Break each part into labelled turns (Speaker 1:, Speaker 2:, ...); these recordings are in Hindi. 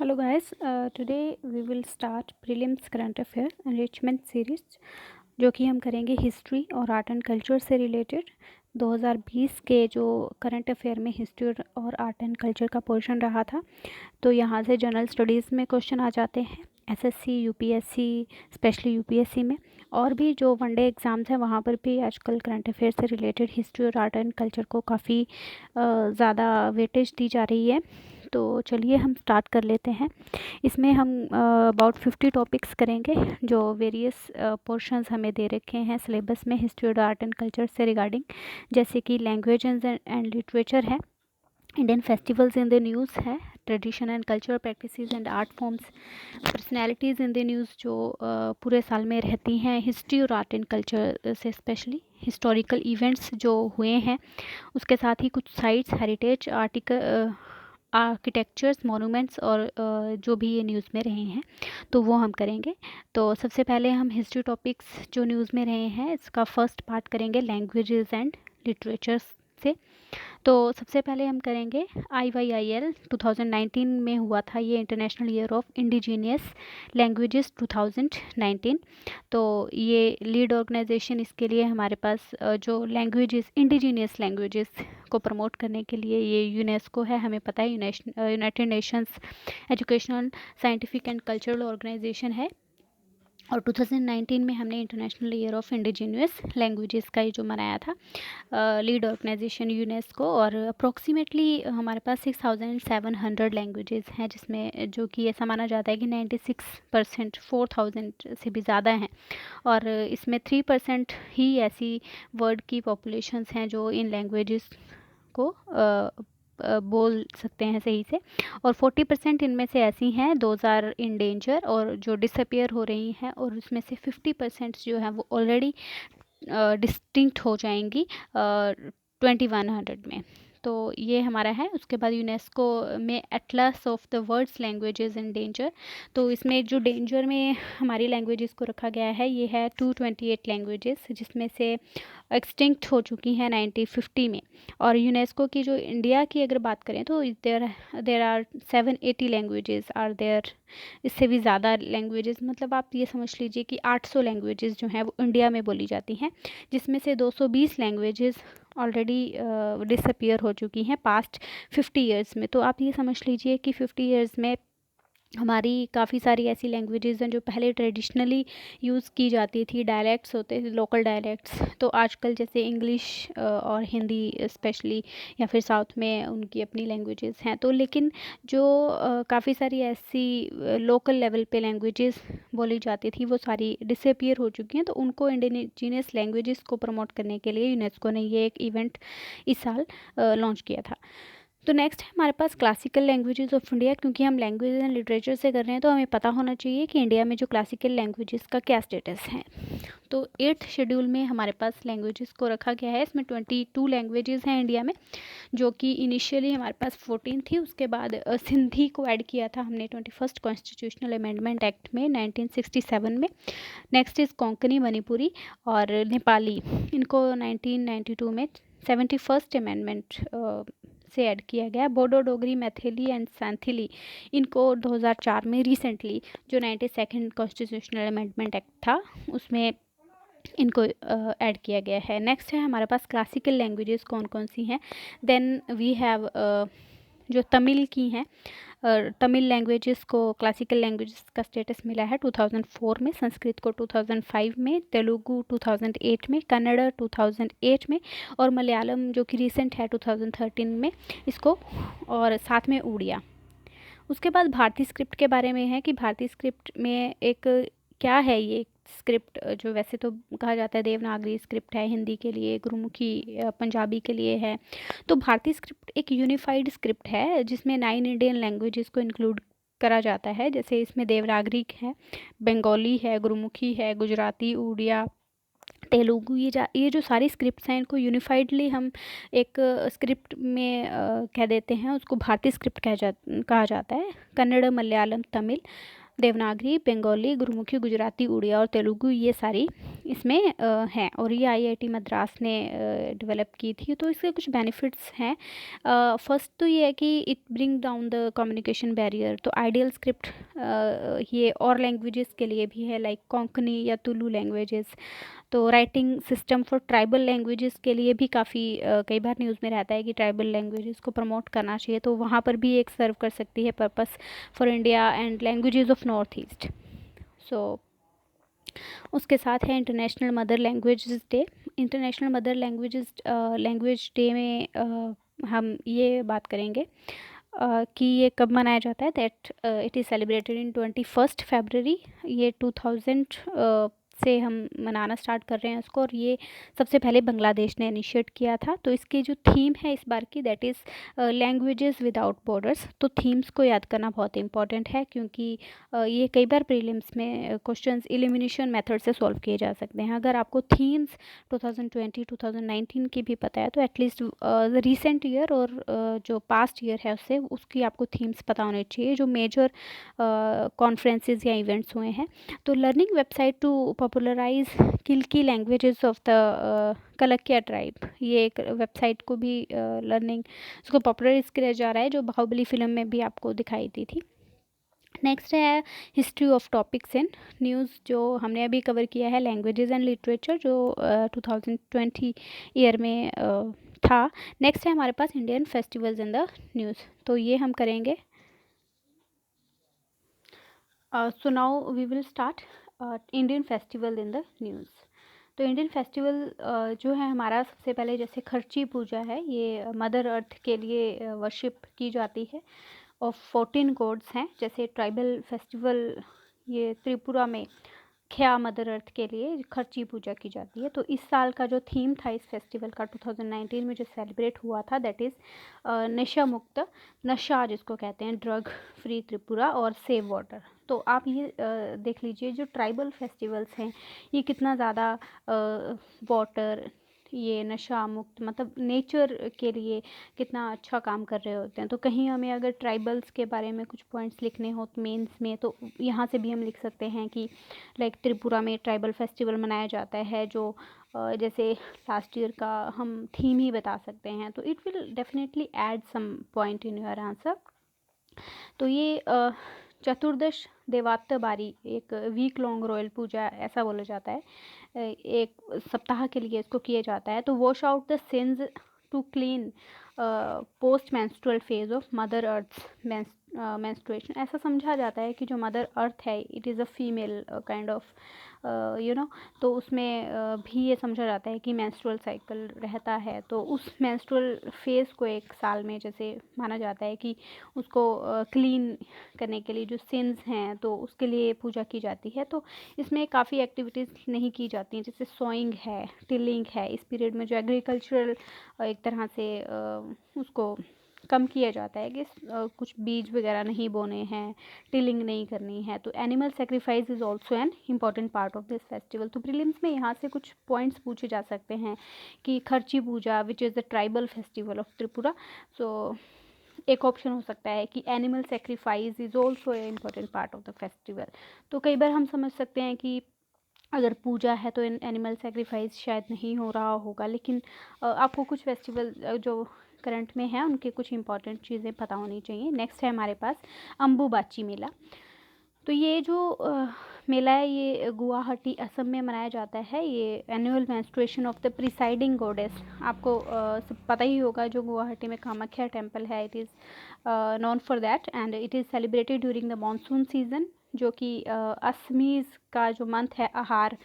Speaker 1: Hello guys, today we will start prelims current affair enrichment series जो कि हम करेंगे हिस्ट्री और आर्ट एंड कल्चर से रिलेटेड 2020 के जो करंट अफेयर में हिस्ट्री और आर्ट एंड कल्चर का पोर्शन रहा था। तो यहाँ से जनरल स्टडीज़ में क्वेश्चन आ जाते हैं, एसएससी यूपीएससी स्पेशली यूपीएससी में, और भी जो वनडे एग्ज़ाम्स हैं वहाँ पर भी आजकल करंट अफेयर से रिलेटेड हिस्ट्री और आर्ट एंड कल्चर को काफ़ी ज़्यादा वेटेज दी जा रही है। तो चलिए हम स्टार्ट कर लेते हैं। इसमें हम अबाउट 50 टॉपिक्स करेंगे जो वेरियस पोर्शंस हमें दे रखे हैं सिलेबस में हिस्ट्री और आर्ट एंड कल्चर से रिगार्डिंग, जैसे कि लैंग्वेज एंड लिटरेचर है, Indian festivals in the news है, tradition and culture practices and art forms, personalities in the news जो पूरे साल में रहती हैं हिस्ट्री और आर्ट एंड कल्चर से, स्पेशली हिस्टोरिकल इवेंट्स जो हुए हैं, उसके साथ ही कुछ साइट्स, हेरिटेज आर्किटेक्चर्स, मोनूमेंट्स और जो भी ये न्यूज़ में रहे हैं तो वो हम करेंगे। तो सबसे पहले हम हिस्ट्री टॉपिक्स जो न्यूज़ में रहे हैं इसका फर्स्ट पार्ट करेंगे लैंग्वेजेस एंड लिटरेचर्स से। तो सबसे पहले हम करेंगे IYIL 2019 में हुआ था ये international year of indigenous languages 2019। तो ये लीड ऑर्गेनाइजेशन इसके लिए हमारे पास जो लैंग्वेजेस इंडिजीनियस लैंग्वेजेस को प्रमोट करने के लिए ये यूनेस्को है, हमें पता है United Nations educational scientific and cultural organisation है। और 2019 में हमने international year of indigenous languages का ये जो मनाया था लीड ऑर्गेनाइजेशन यूनेस्को, और अप्रोक्सीमेटली हमारे पास 6700 लैंग्वेजेस हैं, जिसमें जो कि ऐसा माना जाता है कि 96% 4000 से भी ज़्यादा हैं, और इसमें 3% ही ऐसी वर्ल्ड की पॉपुलेशंस हैं जो इन लैंग्वेजेस को बोल सकते हैं सही से, और 40% इनमें से ऐसी हैं 2000 इन डेंजर और जो डिसअपियर हो रही हैं, और उसमें से 50% जो है वो ऑलरेडी डिस्टिंक्ट हो जाएंगी 2100 में। तो ये हमारा है। उसके बाद यूनेस्को में atlas of the world's languages in danger, तो इसमें जो डेंजर में हमारी लैंग्वेजेस को रखा गया है ये है 228 लैंग्वेजेस, जिसमें से एक्सटिंक्ट हो चुकी हैं 1950 में। और यूनेस्को की जो इंडिया की अगर बात करें तो there are 780 languages are there, इससे भी ज़्यादा लैंग्वेजेस, मतलब आप ये समझ लीजिए कि 800 लैंग्वेजेस जो हैं वो इंडिया में बोली जाती हैं, जिसमें से 220 लैंग्वेजेस ऑलरेडी डिसअपियर हो चुकी हैं पास्ट 50 ईयर्स में। तो आप ये समझ लीजिए कि 50 ईयर्स में हमारी काफ़ी सारी ऐसी लैंग्वेजेस हैं जो पहले ट्रेडिशनली यूज़ की जाती थी, डायलैक्ट्स होते थे, लोकल डायलैक्ट्स, तो आजकल जैसे इंग्लिश और हिंदी स्पेशली, या फिर साउथ में उनकी अपनी लैंग्वेजेस हैं। तो लेकिन जो काफ़ी सारी ऐसी लोकल लेवल पे लैंग्वेजेस बोली जाती थी वो सारी डिसअपियर हो चुकी हैं, तो उनको इंडिजिनियस लैंग्वेजेस को प्रमोट करने के लिए यूनेस्को ने ये एक इवेंट इस साल लॉन्च किया था। तो नेक्स्ट है हमारे पास क्लासिकल लैंग्वेजेस ऑफ इंडिया। क्योंकि हम लैंग्वेज एंड लिटरेचर से कर रहे हैं तो हमें पता होना चाहिए कि इंडिया में जो क्लासिकल लैंग्वेजेस का क्या स्टेटस है। तो 8th शेड्यूल में हमारे पास लैंग्वेजेस को रखा गया है। इसमें 22 लैंग्वेजेस हैं इंडिया में, जो कि इनिशियली हमारे पास 14 थी, उसके बाद सिंधी को ऐड किया था हमने 21st कॉन्स्टिट्यूशनल अमेंडमेंट एक्ट में 1967 में। नेक्स्ट इज़ कोंकणी, मणिपुरी और नेपाली, इनको 1992 में 71st अमेंडमेंट से ऐड किया गया। बोडो, डोगरी, मैथिली एंड सैंथिली, इनको 2004 में रिसेंटली जो 92nd कॉन्स्टिट्यूशनल अमेंडमेंट एक्ट था उसमें इनको ऐड किया गया है। नेक्स्ट है हमारे पास क्लासिकल लैंग्वेजेस कौन कौन सी हैं। देन वी हैव जो तमिल की हैं, तमिल लैंग्वेजेस को क्लासिकल लैंग्वेजेस का स्टेटस मिला है 2004 में, संस्कृत को 2005 में, तेलुगु 2008 में, कन्नड़ 2008 में, और मलयालम जो कि रिसेंट है 2013 में इसको, और साथ में उड़िया। उसके बाद भारतीय स्क्रिप्ट के बारे में है कि भारतीय स्क्रिप्ट में एक क्या है ये स्क्रिप्ट, जो वैसे तो कहा जाता है देवनागरी स्क्रिप्ट है हिंदी के लिए, गुरुमुखी पंजाबी के लिए है। तो भारतीय स्क्रिप्ट एक यूनिफाइड स्क्रिप्ट है जिसमें 9 इंडियन लैंग्वेजेस को इंक्लूड करा जाता है। जैसे इसमें देवनागरी है, बंगाली है, गुरुमुखी है, गुजराती, उड़िया, तेलुगु, ये जो सारी स्क्रिप्ट्स हैं इनको यूनिफाइडली हम एक स्क्रिप्ट में कह देते हैं, उसको भारतीय स्क्रिप्ट कहा जाता है। कन्नड़, मलयालम, तमिल, देवनागरी, बंगाली, गुरुमुखी, गुजराती, उड़िया और तेलुगु, ये सारी इसमें हैं, और ये आईआईटी मद्रास ने डेवलप की थी। तो इसके कुछ बेनिफिट्स हैं। फर्स्ट तो ये है कि it bring down the communication barrier. तो आइडियल स्क्रिप्ट ये और लैंग्वेजेस के लिए भी है, लाइक कोंकणी या तुलु लैंग्वेजेस। तो writing system for tribal languages के लिए भी काफ़ी कई बार न्यूज़ में रहता है कि ट्राइबल लैंग्वेजेस को प्रमोट करना चाहिए, तो वहाँ पर भी एक सर्व कर सकती है purpose for India and languages of north east. So उसके साथ है international mother languages day. International mother language day में हम ये बात करेंगे कि ये कब मनाया जाता है। दैट इट इज़ सेलिब्रेटेड इन 21 फरवरी। ये 2000 से हम मनाना स्टार्ट कर रहे हैं इसको, और ये सबसे पहले बांग्लादेश ने इनिशिएट किया था। तो इसकी जो थीम है इस बार की, that is languages without borders. तो थीम्स को याद करना बहुत इंपॉर्टेंट है, क्योंकि ये कई बार प्रीलिम्स में क्वेश्चंस एलिमिनेशन मेथड से सॉल्व किए जा सकते हैं। अगर आपको थीम्स 2020 2019 की भी पता है तो एटलीस्ट रिसेंट ईयर और जो पास्ट ईयर है उससे उसकी आपको थीम्स पता होने चाहिए, जो मेजर कॉन्फ्रेंसेस या इवेंट्स हुए हैं। तो learning website to popularize Kilki languages of the Kalakya tribe, ये एक वेबसाइट को भी लर्निंग उसको पॉपुलराइज किया जा रहा है, जो बाहुबली फिल्म में भी आपको दिखाई दी थी। नेक्स्ट है history of topics in news, जो हमने अभी कवर किया है लैंग्वेजेस एंड लिटरेचर, जो 2020 ईयर में था। नेक्स्ट है हमारे पास Indian festivals in the news, तो ये हम करेंगे। So now we will start Indian festival in the news. तो इंडियन फेस्टिवल जो है हमारा, सबसे पहले जैसे खर्ची पूजा है, ये मदर अर्थ के लिए वर्शिप की जाती है, और 14 गॉड्स हैं। जैसे ट्राइबल फेस्टिवल ये त्रिपुरा में ख्या मदर अर्थ के लिए खर्ची पूजा की जाती है। तो इस साल का जो थीम था इस फेस्टिवल का 2019 में जो सेलिब्रेट हुआ था, दैट इज़ नशा मुक्त, नशा जिसको कहते हैं, ड्रग फ्री त्रिपुरा और सेव वाटर। तो आप ये देख लीजिए, जो ट्राइबल फेस्टिवल्स हैं ये कितना ज़्यादा वाटर, ये नशा मुक्त, मतलब नेचर के लिए कितना अच्छा काम कर रहे होते हैं। तो कहीं हमें अगर ट्राइबल्स के बारे में कुछ पॉइंट्स लिखने हो मेंस में, तो यहाँ से भी हम लिख सकते हैं कि लाइक त्रिपुरा में ट्राइबल फेस्टिवल मनाया जाता है, जो जैसे लास्ट ईयर का हम थीम ही बता सकते हैं। तो it will definitely add some point in your answer. तो ये चतुर्दश देवात्य बारी, एक वीक लॉन्ग रॉयल पूजा ऐसा बोला जाता है, एक सप्ताह के लिए इसको किया जाता है। तो wash out the sins to clean post menstrual phase of mother earth menstruation. ऐसा समझा जाता है कि जो मदर अर्थ है it is a female kind of तो उसमें भी ये समझा जाता है कि मेंस्ट्रुअल साइकिल रहता है। तो उस मेंस्ट्रुअल फेज को एक साल में जैसे माना जाता है कि उसको क्लीन करने के लिए जो सिंस हैं तो उसके लिए पूजा की जाती है। तो इसमें काफ़ी एक्टिविटीज़ नहीं की जाती हैं, जैसे सोइंग है, टिलिंग है। इस पीरियड में जो एग्रीकल्चरल एक तरह से उसको कम किया जाता है कि कुछ बीज वगैरह नहीं बोने हैं, टिलिंग नहीं करनी है। तो animal sacrifice is also an important part of this festival. तो प्रीलिम्स में यहाँ से कुछ पॉइंट्स पूछे जा सकते हैं कि Kharchi puja which is the tribal festival of Tripura. सो एक ऑप्शन हो सकता है कि animal sacrifice is also a important part of the festival. तो कई बार हम समझ सकते हैं कि अगर पूजा है तो एनिमल सेक्रीफाइस शायद नहीं हो रहा होगा, लेकिन आपको कुछ फेस्टिवल जो करंट में है उनके कुछ इंपॉर्टेंट चीज़ें पता होनी चाहिए। नेक्स्ट है हमारे पास अम्बुबाची मेला। तो ये जो मेला है ये गुवाहाटी असम में मनाया जाता है। ये annual menstruation of the presiding goddess. आपको सब पता ही होगा, जो गुवाहाटी में कामाख्या टेम्पल है, it is non for that, and it is celebrated during the monsoon season, जो कि असमीज़ का जो मंथ है आहार,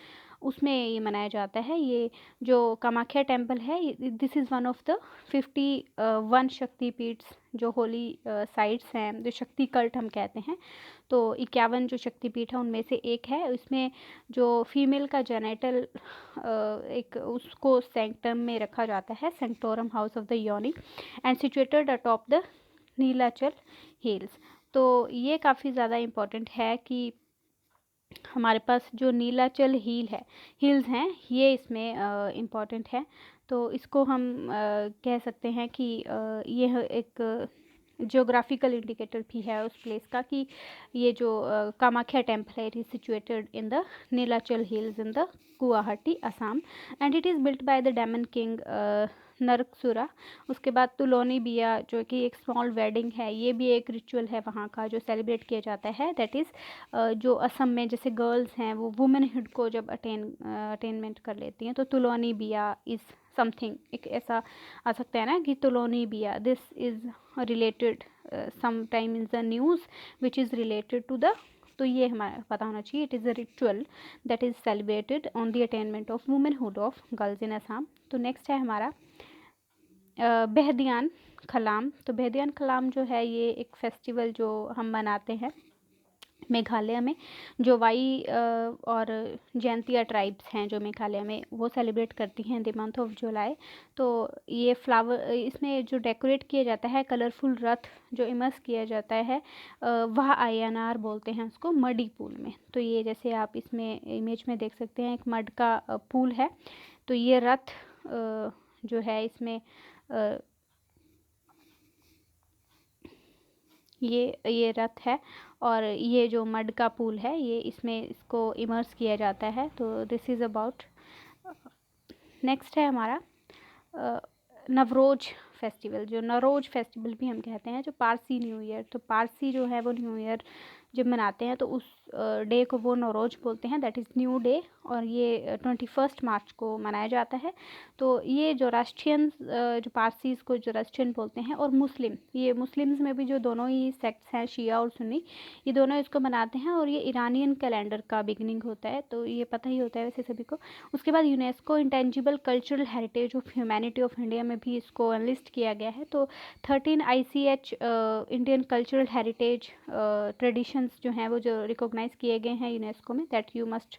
Speaker 1: उसमें ये मनाया जाता है। ये जो कामाख्या टेम्पल है, this is one of the 51 शक्तिपीठ्स जो होली साइट्स हैं, जो शक्ति कल्ट हम कहते हैं। तो 51 जो शक्तिपीठ है उनमें से एक है। इसमें जो फीमेल का जेनेटल एक उसको सेंक्टम में रखा जाता है, सेंक्टोरम हाउस ऑफ द योनी, and situated atop the Nilachal hills. तो ये काफ़ी ज़्यादा इम्पॉर्टेंट है कि हमारे पास जो नीलाचल हिल्स हैं ये इसमें इम्पॉर्टेंट है। तो इसको हम कह सकते हैं कि यह एक जियोग्राफिकल इंडिकेटर भी है उस प्लेस का कि ये जो कामाख्या टेम्पल है, it is situated in the Nilachal hills in the Guwahati Assam, and it is built by the demon king Narakasura. उसके बाद तुलोनी बिया जो कि एक स्मॉल वेडिंग है, ये भी एक रिचुअल है वहाँ का जो सेलिब्रेट किया जाता है। दैट इज़ जो असम में जैसे गर्ल्स हैं वो वुमेनहुड को जब अटेनमेंट कर लेती हैं, तो तुलोनी बिया इज़ समथिंग, एक ऐसा आ सकता है ना कि तुलोनी बिया, this is related sometime in the news which is related to the, तो ये हमारा पता होना चाहिए। It is a ritual that is celebrated on the attainment of womanhood of girls in Assam. तो नेक्स्ट है हमारा बेहदियान खलाम। तो बेहदियान खलाम जो है ये एक फेस्टिवल जो हम मनाते हैं मेघालय में, जो वाई और जैंतिया ट्राइब्स हैं जो मेघालय में, वो सेलिब्रेट करती हैं द मंथ ऑफ जुलाई। तो ये फ्लावर, इसमें जो डेकोरेट किया जाता है, कलरफुल रथ जो इमर्स किया जाता है, वह INR बोलते हैं उसको, मडी पूल में। तो ये जैसे आप इसमें इमेज में देख सकते हैं, एक मड का पूल है। तो ये रथ जो है इसमें ये रथ है, और ये जो मड का पूल है ये इसमें इसको इमर्स किया जाता है। तो दिस इज़ अबाउट। नेक्स्ट है हमारा नवरोज फेस्टिवल, जो नवरोज फेस्टिवल भी हम कहते हैं, जो पारसी न्यू ईयर। तो पारसी जो है वो न्यू ईयर जब मनाते हैं तो उस डे को वो नवरोज बोलते हैं, दैट इज़ न्यू डे, और ये 21 मार्च को मनाया जाता है। तो ये जो राष्ट्रियन जो पारसीज को जो राष्ट्रियन बोलते हैं, और मुस्लिम, ये मुस्लिम्स में भी जो दोनों ही सेक्ट्स हैं, शिया और सुन्नी, ये दोनों इसको मनाते हैं, और ये ईरानियन कैलेंडर का बिगनिंग होता है, तो ये पता ही होता है वैसे सभी को। उसके बाद UNESCO intangible cultural heritage of humanity of India में भी इसको एनलिस्ट किया गया है। तो 13 ICH Indian cultural heritage traditions जो हैं वो जो रिकॉग्नाइज किए गए हैं यूनेस्को में, दैट यू मस्ट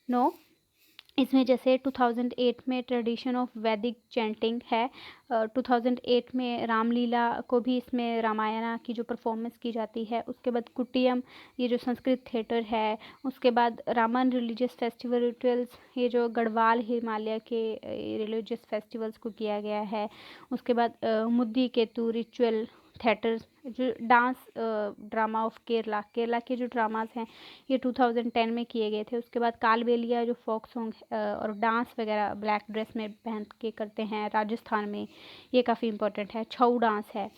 Speaker 1: नो। इसमें जैसे 2008 में ट्रेडिशन ऑफ वैदिक चैंटिंग है, 2008 में रामलीला को भी इसमें रामायणा की जो परफॉर्मेंस की जाती है। उसके बाद कुटियम, ये जो संस्कृत थिएटर है। उसके बाद रामन रिलीजियस फेस्टिवल रिचुअल्स, ये जो गढ़वाल हिमालय के रिलीजियस फेस्टिवल्स को किया गया है। उसके बाद मुद्दी केतु रिचुअल थिएटर्स, जो डांस ड्रामा ऑफ केरला के जो ड्रामास हैं ये 2010 में किए गए थे। उसके बाद कालबेलिया जो फोक सॉन्ग और डांस वगैरह ब्लैक ड्रेस में पहन के करते हैं राजस्थान में, ये काफ़ी इंपॉर्टेंट है। छऊ डांस है।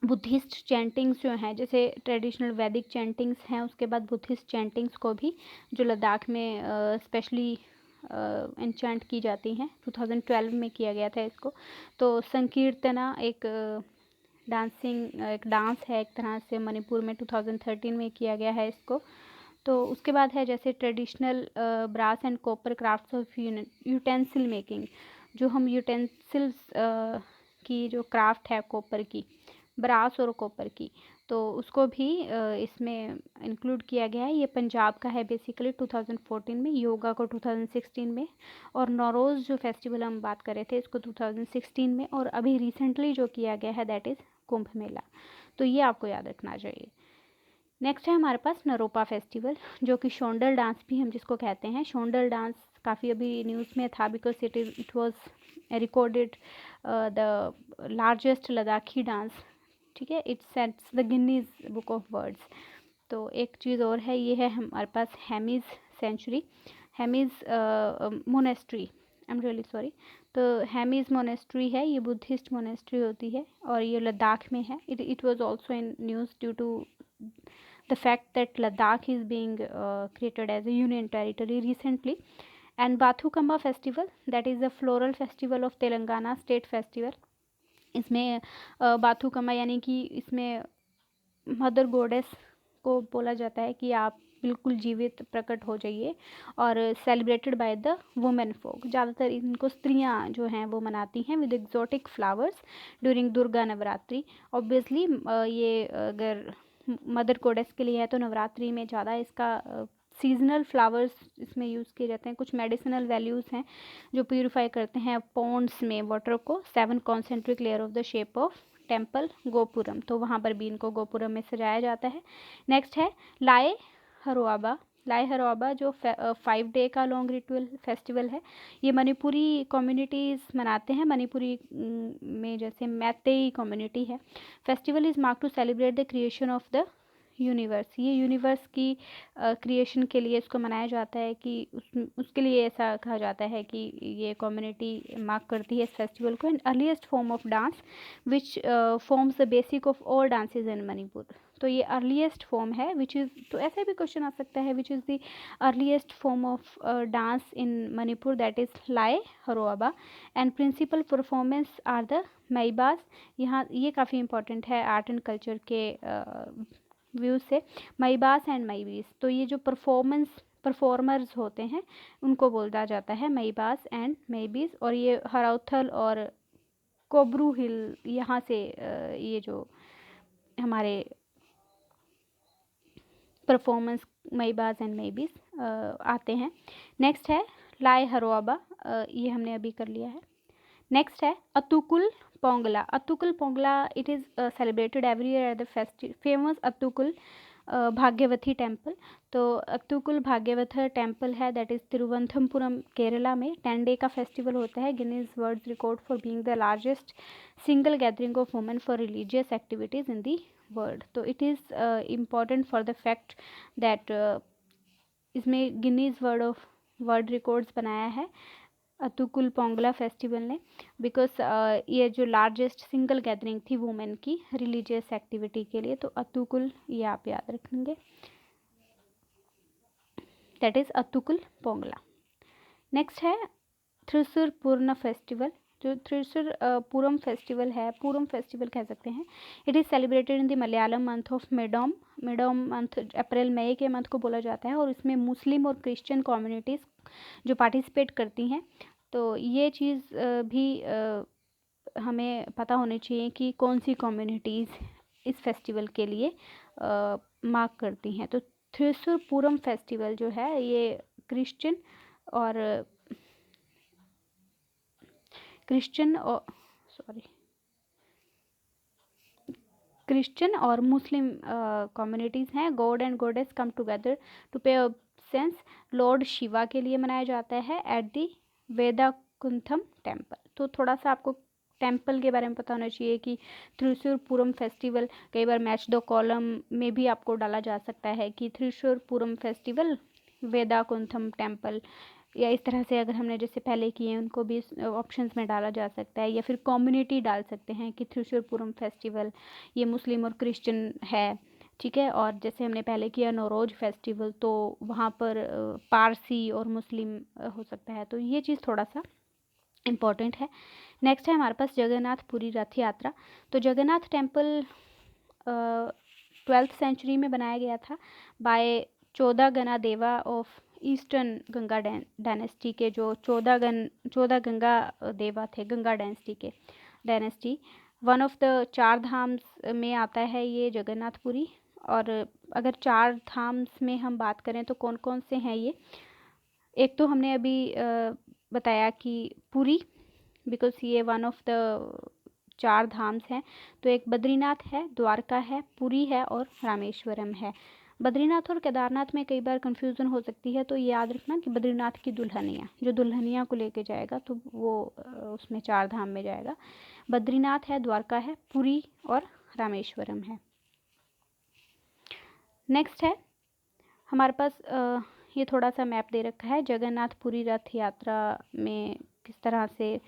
Speaker 1: बुद्धिस्ट चैंटिंग्स जो हैं, जैसे ट्रेडिशनल वैदिक चैंटिंग्स हैं, उसके बाद बुद्धिस्ट चैंटिंग्स को भी जो लद्दाख में स्पेशली एंचैंट की जाती हैं, 2012 में किया गया था इसको। तो संकीर्तना एक एक डांस है एक तरह से, मणिपुर में 2013 में किया गया है इसको। तो उसके बाद है जैसे traditional brass and copper crafts of utensil making, जो हम यूटेंसिल्स की जो क्राफ्ट है कॉपर की, ब्रास और कॉपर की, तो उसको भी इसमें इंक्लूड किया गया है। ये पंजाब का है बेसिकली 2014 में, योगा को 2016 में, और नौरोज़ जो फेस्टिवल हम बात कर रहे थे इसको 2016 में, और अभी रिसेंटली जो किया गया है दैट इज़ कुंभ मेला। तो ये आपको याद रखना चाहिए। नेक्स्ट है हमारे पास नरोपा फेस्टिवल, जो कि शोंडल डांस भी हम जिसको कहते हैं। शोंडल डांस काफ़ी अभी न्यूज़ में था because it was recorded the largest Ladakhi dance, ठीक है, it sets the Guinness book of words. तो एक चीज़ और है, ये है हमारे पास Hemis century, Hemis monastery, I am really sorry. तो हेमीज़ मोनेस्ट्री है, ये बुद्धिस्ट मोनेस्ट्री होती है, और ये लद्दाख में है। It was also in news due to the fact that Ladakh is being created as a union territory recently. And Bathukamba festival, that is the floral festival of Telangana state festival. इसमें बाथुकम्मा यानी कि इसमें मदर गॉडेस को बोला जाता है कि आप बिल्कुल जीवित प्रकट हो जाइए, और सेलिब्रेटेड बाय द वुमेन फोक। ज़्यादातर इनको स्त्रियां जो हैं वो मनाती हैं with exotic flowers during Durga Navratri. Obviously ये अगर मदर गॉडेस के लिए है तो नवरात्रि में ज़्यादा इसका सीजनल फ्लावर्स इसमें यूज़ किए जाते हैं। कुछ मेडिसिनल वैल्यूज़ हैं जो प्यूरिफाई करते हैं पॉन्ड्स में वाटर को। 7 concentric layer of the shape of temple gopuram, तो वहाँ पर भी इनको गोपुरम में सजाया जाता है। नेक्स्ट है लाए हरुआबा, लाई हरोबा जो 5 डे का लॉन्ग रिचुअल फेस्टिवल है, ये मणिपुरी कम्युनिटीज़ मनाते हैं। मणिपुरी में जैसे मैतेई कम्युनिटी है। Festival is mark to celebrate the creation of the universe. ये यूनिवर्स की क्रिएशन के लिए इसको मनाया जाता है कि उसके लिए ऐसा कहा जाता है कि ये कम्युनिटी मार्क करती है इस फेस्टिवल को। And earliest form of dance which forms the basic of all dances in Manipur. तो ये अर्लीस्ट फॉर्म है विच इज़, तो ऐसे भी क्वेश्चन आ सकता है which is the earliest form of dance in Manipur, that is Lai Haraoba. And principal performance are the Maibas. यहाँ ये काफ़ी इंपॉर्टेंट है आर्ट एंड कल्चर के व्यू से, मैबास एंड मैबीस। तो ये जो परफॉर्मर्स होते हैं उनको बोला जाता है मैबास एंड मैबीस। और ये हराउथल और कोबरू हिल यहाँ से ये जो हमारे परफॉर्मेंस मैबास एंड मैबीस आते हैं। नेक्स्ट है लाई हरोबा, ये हमने अभी कर लिया है। नेक्स्ट है Attukal Pongala. Attukal Pongala it is celebrated every year at the famous Attukal Bhagavathy temple. तो अतुकुल भाग्यवती टेम्पल है दैट इज़ तिरुवनंतपुरम केरला में। 10 डे का फेस्टिवल होता है। Guinness world record for being the largest single gathering of women for religious activities in the world. तो it is important for the fact that इसमें गिनीज वर्ल्ड रिकॉर्ड्स बनाया है अतुकुल पोंगला फेस्टिवल ने, बिकॉज ये जो लार्जेस्ट सिंगल गैदरिंग थी वुमेन की रिलीजियस एक्टिविटी के लिए। तो अतुकुल ये आप याद रखेंगे, दैट इज़ अतुकुल पोंगला। नेक्स्ट है थ्रिसुर पूर्ण फेस्टिवल। जो थ्रिसुर पूरम फेस्टिवल है, पूरम फेस्टिवल कह सकते हैं। It is celebrated in the Malayalam month of Medam. Medam month April May के मंथ को बोला जाता है। और इसमें मुस्लिम और क्रिश्चियन कम्युनिटीज़ जो पार्टिसिपेट करती हैं। तो ये चीज़ भी हमें पता होनी चाहिए कि कौन सी कम्युनिटीज़ इस फेस्टिवल के लिए मार्क करती हैं। तो थ्रिसुर पूरम फेस्टिवल जो है ये क्रिश्चियन और मुस्लिम कम्युनिटीज़ हैं। God and goddess come together to pay obeisance lord Shiva के लिए मनाया जाता है एट दी वेदाकुंथम टेम्पल। तो थोड़ा सा आपको टेम्पल के बारे में पता होना चाहिए कि थ्रिसुर पूरम फेस्टिवल, कई बार मैच द कॉलम में भी आपको डाला जा सकता है कि थ्रिसुर पूरम फेस्टिवल वेदाकुंथम टेम्पल, या इस तरह से अगर हमने जैसे पहले किए हैं उनको भी ऑप्शंस में डाला जा सकता है। या फिर कम्युनिटी डाल सकते हैं कि थ्रिसुर पूरम फेस्टिवल ये मुस्लिम और क्रिश्चियन है, ठीक है। और जैसे हमने पहले किया नौरोज फेस्टिवल, तो वहाँ पर पारसी और मुस्लिम हो सकता है। तो ये चीज़ थोड़ा सा इम्पॉर्टेंट है। नेक्स्ट है हमारे पास जगन्नाथ पुरी रथ यात्रा। तो जगन्नाथ टेम्पल 12th सेंचुरी में बनाया गया था बाय 14 गना देवा ऑफ ईस्टर्न गंगा डायनेस्टी के, जो 14 गंगा देवा थे Ganga dynasty. One of the 4 dhams में आता है ये जगन्नाथपुरी। और अगर 4 धाम्स में हम बात करें तो कौन कौन से हैं ये, एक तो हमने अभी बताया कि पुरी, बिकॉज ये वन ऑफ द 4 धाम्स हैं। तो एक बद्रीनाथ है, द्वारका है, पुरी है और रामेश्वरम है। बद्रीनाथ और केदारनाथ में कई बार कंफ्यूजन हो सकती है, तो ये याद रखना कि बद्रीनाथ की दुल्हनिया, जो दुल्हनिया को लेके जाएगा तो वो उसमें 4 धाम में जाएगा। बद्रीनाथ है, द्वारका है, पुरी और रामेश्वरम है। नेक्स्ट है हमारे पास ये थोड़ा सा मैप दे रखा है जगन्नाथपुरी रथ यात्रा में किस तरह से,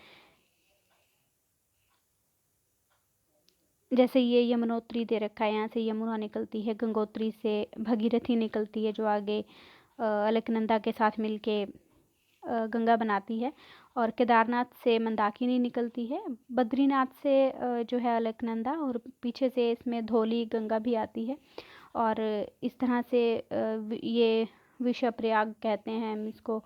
Speaker 1: जैसे ये यमुनोत्री दे रखा है, यहाँ से यमुना निकलती है, गंगोत्री से भगीरथी निकलती है जो आगे अलकनंदा के साथ मिलके गंगा बनाती है, और केदारनाथ से मंदाकिनी निकलती है, बद्रीनाथ से जो है अलकनंदा, और पीछे से इसमें धौली गंगा भी आती है। और इस तरह से ये विषप्रयाग कहते हैं हम इसको।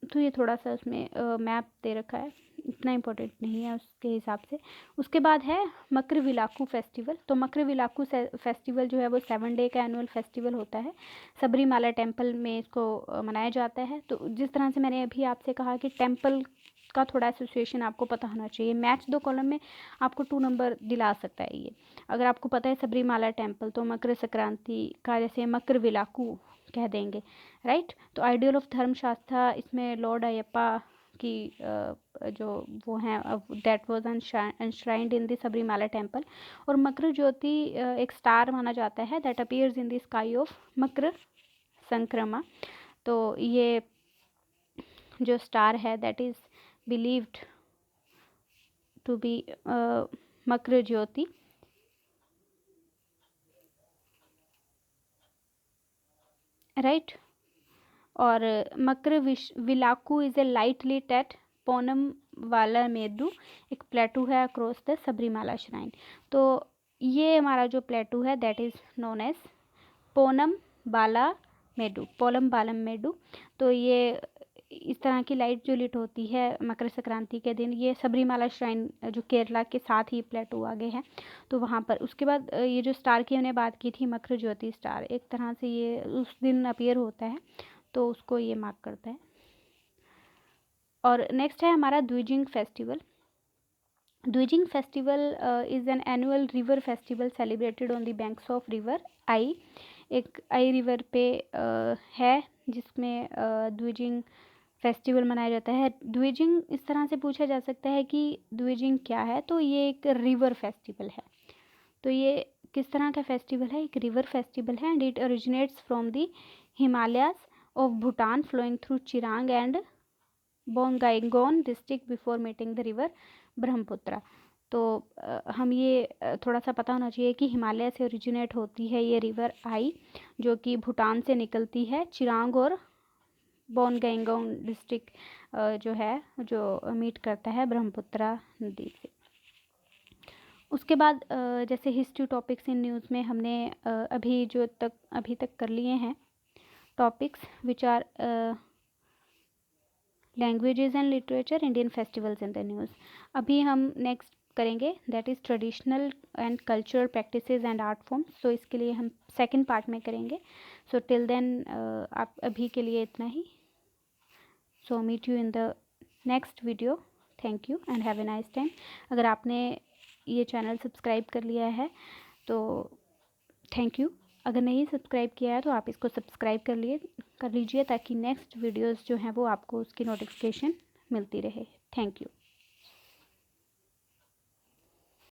Speaker 1: तो ये थोड़ा सा उसमें मैप दे रखा है, इतना इम्पोर्टेंट नहीं है उसके हिसाब से। उसके बाद है मकरविलाक्कू फेस्टिवल। तो मकरविलाक्कू फेस्टिवल जो है वो 7 डे का एनुअल फेस्टिवल होता है। सबरीमाला टेम्पल में इसको मनाया जाता है। तो जिस तरह से मैंने अभी आपसे कहा कि टेम्पल का थोड़ा एसोसिएशन आपको पता होना चाहिए, मैच 2 कॉलम में आपको 2 नंबर दिला सकता है ये। अगर आपको पता है सबरीमाला टेम्पल, तो मकर संक्रांति का जैसे मकरविलाक्कू कह देंगे, राइट। तो आइडियल ऑफ धर्मशास्त्रा, इसमें लॉर्ड अयप्पा की जो वो हैं that was enshrined in the Sabarimala temple. और मकर ज्योति एक स्टार माना जाता है that appears in the sky of Makara Sankrama. तो ये जो स्टार है that is believed to be Makara Jyothi, right. और Makara Vilakku is a light lit at Ponnambalamedu, एक प्लेटू है अक्रॉस द सबरीमाला श्राइन। तो ये हमारा जो प्लेटू है that is known as Ponnambalamedu, Ponnambalamedu. तो ये इस तरह की लाइट जो लिट होती है मकर संक्रांति के दिन, ये सबरीमाला श्राइन जो केरला के साथ ही प्लेटू आगे है, तो वहाँ पर। उसके बाद ये जो स्टार की हमने बात की थी, मकर ज्योति स्टार, एक तरह से ये उस दिन अपीयर होता है, तो उसको ये मार्क करता है। और नेक्स्ट है हमारा Dwijing festival. Dwijing festival is an annual river festival celebrated on the banks of river Aie. एक आई रिवर पे है जिसमें द्विजिंग फेस्टिवल मनाया जाता है। द्विजिंग इस तरह से पूछा जा सकता है कि द्विजिंग क्या है, तो ये एक रिवर फेस्टिवल है। तो ये किस तरह का फेस्टिवल है? एक रिवर फेस्टिवल है and it originates from the Himalayas of Bhutan flowing through Chirang and Bongaigaon district before meeting the river Brahmaputra. तो हम ये थोड़ा सा पता होना चाहिए कि हिमालय से ओरिजिनेट होती है ये रिवर आई, जो कि भूटान से निकलती है, चिरांग और बोंगाईगोन डिस्ट्रिक्ट जो है जो मीट करता है ब्रह्मपुत्रा नदी से। उसके बाद जैसे हिस्ट्री टॉपिक्स इन न्यूज़ में हमने अभी तक कर लिए हैं topics which are languages and literature, Indian festivals in the news. अभी हम नेक्स्ट करेंगे that is traditional and cultural practices and art forms. तो इसके लिए हम सेकंड पार्ट में करेंगे। सो टिल देन आप अभी के लिए इतना ही। So meet you in the next video. Thank you and have a nice time. अगर आपने ये चैनल सब्सक्राइब कर लिया है तो थैंक यू। अगर नहीं सब्सक्राइब किया है तो आप इसको सब्सक्राइब कर लीजिए ताकि नेक्स्ट वीडियोस जो हैं वो आपको उसकी नोटिफिकेशन मिलती रहे। Thank you.